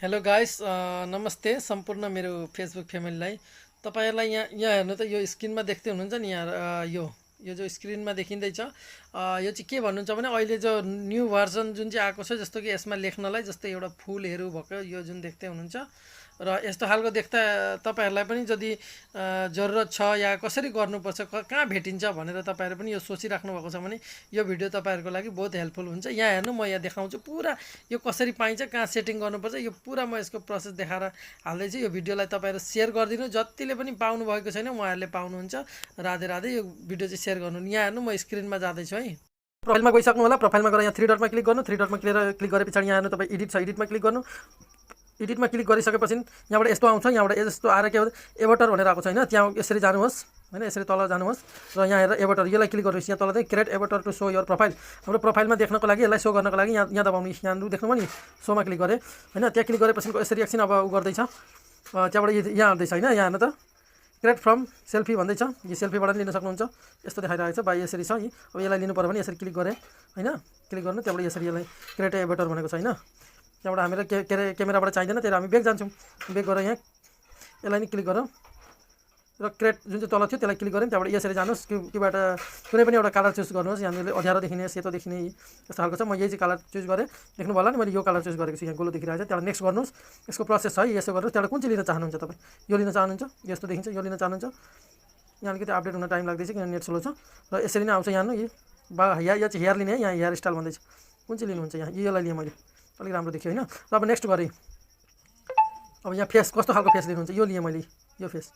Hello guys, नमस्ते सम्पूर्ण मेरो फेसबुक फ्यामिलीलाई। तपाईँहरूलाई यहाँ हेर्नु त यो स्क्रिनमा देख्दै हुनुहुन्छ नि यहाँ, यो जो स्क्रिनमा देखिँदैछ, यो चाहिँ के भन्नुहुन्छ भने अहिले जो न्यू भर्जन जुन चाहिँ आएको छ, जस्तो कि यसमा लेख्नलाई जस्तै एउटा फुलहरू भएको यो जुन देख्दै हुनुहुन्छ र यस्तो खालको देख्दा तपाईँहरूलाई पनि यदि जरुरत छ या कसरी गर्नुपर्छ, कहाँ भेटिन्छ भनेर तपाईँहरू पनि यो सोचिराख्नु भएको छ भने यो भिडियो तपाईँहरूको लागि बहुत हेल्पफुल हुन्छ। यहाँ हेर्नु, म यहाँ देखाउँछु पुरा यो कसरी पाइन्छ, कहाँ सेटिङ गर्नुपर्छ, यो पुरा म यसको प्रोसेस देखाएर हाल्दैछु। यो भिडियोलाई तपाईँहरू सेयर गरिदिनु, जतिले पनि पाउनु भएको छैन उहाँहरूले पाउनुहुन्छ। राधे राधे। यो भिडियो चाहिँ सेयर गर्नु। यहाँ हेर्नु, म स्क्रिनमा जाँदैछु है। प्रोफाइलमा गइसक्नु होला। प्रोफाइलमा गएर यहाँ थ्री डटमा क्लिक गर्नु। थ्री डटमा क्लिक गरे पछाडि यहाँ हेर्नु तपाईँ एडिट छ, एडिटमा क्लिक गर्नु। एडिटमा क्लिक गरिसकेपछि यहाँबाट यस्तो आउँछ। यहाँबाट यस्तो आएर के भन्छ एभटर भनेर आएको छ होइन, त्यहाँ यसरी जानुहोस् होइन, यसरी तल जानुहोस् र यहाँ हेरेर एभटर यसलाई क्लिक गर्नुहोस्। यहाँ तल चाहिँ create avatar to show your profile. हाम्रो प्रोफाइलमा देख्नको लागि, यसलाई सो गर्नको लागि यहाँ दबाउनु। यहाँ देख्नुभयो नि, सोमा क्लिक गरेँ होइन। त्यहाँ क्लिक गरेपछि यसरी एकछिन अब उ गर्दैछ। त्यहाँबाट यहाँ आउँदैछ होइन, यहाँ हेर्नु त क्रिएट फ्रम सेल्फी भन्दैछ। यो सेल्फीबाट लिन सक्नुहुन्छ। यस्तो देखाइरहेको छ भाइ, यसरी छ। अब यसलाई लिनु पऱ्यो भने यसरी क्लिक गरेँ होइन, क्लिक गर्नु। त्यहाँबाट यसरी यसलाई क्रिएट एभटर भनेको छ होइन। त्यहाँबाट हामीलाई के अरे क्यामेराबाट चाहिँदैन, त्यही हामी बेक जान्छौँ। बेक गरेर यहाँ यसलाई नि क्लिक गरौँ र क्रिएट जुन चाहिँ तल थियो त्यसलाई क्लिक गऱ्यौँ। त्यहाँबाट यसरी जानुहोस्। क्यूबाट कुनै पनि एउटा कलर चुज गर्नुहोस्। यहाँनिर अँध्यारो देखिने, सेतो देखिने यस्तो खालको छ। म यही चाहिँ कलर चुज गरेँ। देख्नु होला नि, मैले यो कलर चुज गरेको छु। यहाँ गोलो देखिरहेको छ। त्यहाँबाट नेक्स्ट गर्नुहोस्। यसको प्रोसेस छ है, यसो गर्नुहोस्। त्यहाँबाट कुन चाहिँ लिन चाहनुहुन्छ तपाईँ? यो लिन चाहनुहुन्छ, यस्तो देखिन्छ, यो लिन चाहनुहुन्छ। यहाँ अलिकति अपडेट हुन टाइम लाग्दैछ किनभने नेट स्लो छ। र यसरी नै आउँछ। यहाँ हेर्नु, यो चाहिँ हेयर लिने है। यहाँ हेयर स्टाइल भन्दैछ, कुन चाहिँ लिनुहुन्छ? यहाँ यसलाई लिएँ मैले, अलिक राम्रो देखियो होइन। र अब नेक्स्ट गरेँ। अब यहाँ फेस कस्तो खालको फेस लिनुहुन्छ, यो लिएँ मैले, यो फेस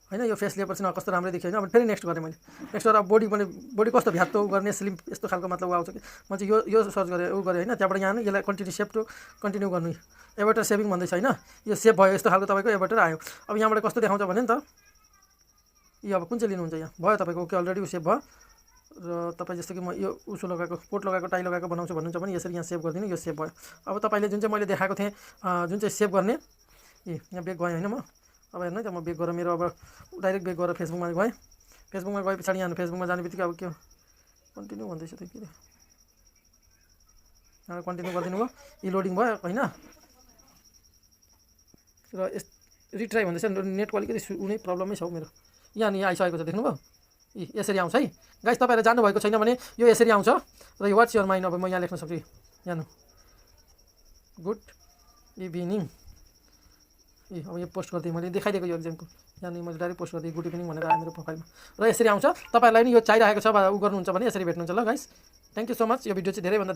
होइन। यो फेस लिएपछि कस्तो राम्रो देखियो होइन। अब फेरि नेक्स्ट गरेँ मैले। नेक्स्ट गरेर अब मैले बडी कस्तो भ्यात्तो गर्ने, स्लिम यस्तो खालको मतलब आउँछ कि म चाहिँ यो सर्च गरेँ, उ गरेँ होइन। त्यहाँबाट यहाँ यसलाई कन्टिन्यू सेभ टु कन्टिन्यू गर्नु। एभटर सेभिङ भन्दैछ होइन। यो सेभ भयो, यस्तो खालको तपाईँको एभटर आयो। अब यहाँबाट कस्तो देखाउँछ भने नि त, यो अब कुन चाहिँ लिनुहुन्छ? यहाँ भयो तपाईँको ओके, अलरेडी सेभ भयो। र तपाईँ जस्तो कि म यो उसो लगाएको, कोट लगाएको, टाई लगाएको बनाउँछु भन्नुहुन्छ भने यसरी यहाँ सेभ गरिदिनु। यो सेभ भयो। अब तपाईँले जुन चाहिँ मैले देखाएको थिएँ, जुन चाहिँ सेभ गर्ने, यहाँ बेक गएँ होइन म। अब हेर्नु त, म बेक गरेर मेरो अब डाइरेक्ट बेक गरेर फेसबुकमा गएँ। फेसबुकमा गए पछाडि यहाँ फेसबुकमा जाने बित्तिकै अब के कन्टिन्यू भन्दैछ त, के अरे यहाँ कन्टिन्यू गरिदिनु भयो। यी लोडिङ भयो होइन। र रिट्राई भन्दैछ। नेटको अलिकति कुनै प्रब्लमै छ हौ मेरो। यहाँ आइसकेको छ, देख्नुभयो? यसरी आउँछ है गाइस। तपाईँहरू जान्नुभएको छैन भने यो यसरी आउँछ। र यो वाट्स योर माइन्ड, अब म यहाँ लेख्न सक्छु। यहाँ गुड इभिनिङ। अब यो पोस्ट गरिदिएँ मैले, देखाइदिएको यो एक्जाम्पल। यहाँ मैले डाइरेक्ट पोस्ट गरिदिएँ गुड इभिनिङ भनेर आयो मेरो प्रोफाइलमा। र यसरी आउँछ। तपाईँहरूलाई नि यो चाहिरहेको छ उ गर्नुहुन्छ भने यसरी भेट्नुहुन्छ ल guys. Thank you so much. यो भिडियो चाहिँ धेरैभन्दा